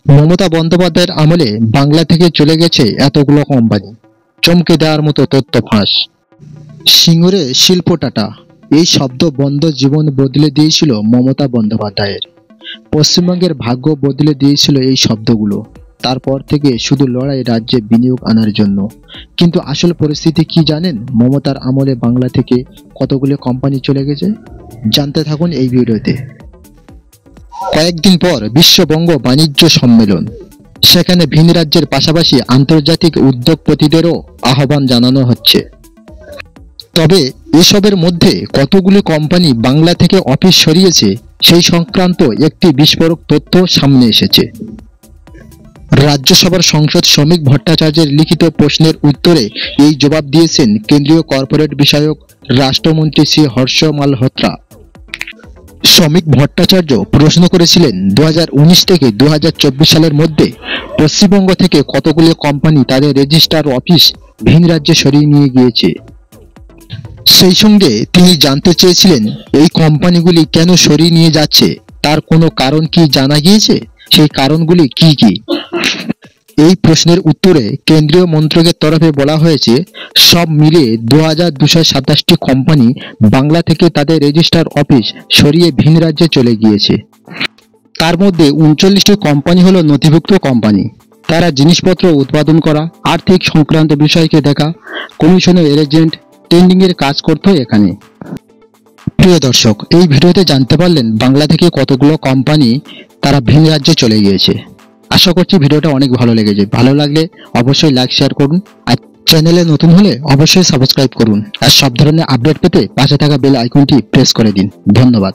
মমতা বন্দ্যোপাধ্যায়ের আমলে বাংলা থেকে চলে গেছে এতগুলো কোম্পানি, চমকে দেওয়ার মতো তথ্য ফাঁস। সিঙ্গুরে শিল্প টাটা, এই শব্দ বন্ধ জীবন বদলে দিয়েছিল মমতা বন্দ্যোপাধ্যায়ের। পশ্চিমবঙ্গের ভাগ্য বদলে দিয়েছিল এই শব্দগুলো। তারপর থেকে শুধু লড়াই রাজ্যে বিনিয়োগ আনার জন্য। কিন্তু আসল পরিস্থিতি কি জানেন? মমতার আমলে বাংলা থেকে কতগুলো কোম্পানি চলে গেছে, জানতে থাকুন এই ভিডিওতে। কয়েকদিন পর বিশ্ববঙ্গ বাণিজ্য সম্মেলন, সেখানে ভিন রাজ্যের পাশাপাশি আন্তর্জাতিক উদ্যোগপতিদেরও আহ্বান জানানো হচ্ছে। তবে এসবের মধ্যে কতগুলি কোম্পানি বাংলা থেকে অফিস সরিয়েছে সেই সংক্রান্ত একটি বিস্ফোরক তথ্য সামনে এসেছে। রাজ্যসভার সাংসদ শ্রমিক ভট্টাচার্যের লিখিত প্রশ্নের উত্তরে এই জবাব দিয়েছেন কেন্দ্রীয় কর্পোরেট বিষয়ক রাষ্ট্রমন্ত্রী শ্রী হর্ষ মালহোত্রা। শ্রমিক ভট্টাচার্য প্রশ্ন করেছিলেন 2019 থেকে 2024 সালের মধ্যে পশ্চিমবঙ্গ থেকে কতগুলি কোম্পানি তাদের রেজিস্ট্রার অফিস ভিন রাজ্যে সরিয়ে নিয়ে গিয়েছে। সেই সঙ্গে তিনি জানতে চেয়েছিলেন এই কোম্পানিগুলি কেন সরিয়ে নিয়ে যাচ্ছে, তার কোনো কারণ কি জানা গিয়েছে, সেই কারণগুলি কি কি। এই প্রশ্নের উত্তরে কেন্দ্রীয় মন্ত্রকের তরফে বলা হয়েছে, সব মিলিয়ে 2227টি কোম্পানি বাংলা থেকে তাদের রেজিস্ট্রার অফিস সরিয়ে ভিন রাজ্যে চলে গিয়েছে। তার মধ্যে 39টি কোম্পানি হলো নথিভুক্ত কোম্পানি। তারা জিনিসপত্র উৎপাদন করা, আর্থিক সংক্রান্ত বিষয়কে দেখা, কমিশনের এজেন্ট, টেন্ডিং এর কাজ করতো এখানে। প্রিয় দর্শক, এই ভিডিওতে জানতে পারলেন বাংলা থেকে কতগুলো কোম্পানি তারা ভিন রাজ্যে চলে গিয়েছে। আশা করছি ভিডিওটা অনেক ভালো লেগেছে। ভালো লাগলে অবশ্যই লাইক শেয়ার করুন, আর চ্যানেলে নতুন হলে অবশ্যই সাবস্ক্রাইব করুন। আর সব ধরনের আপডেট পেতে পাশে থাকা বেল আইকনটি প্রেস করে দিন। ধন্যবাদ।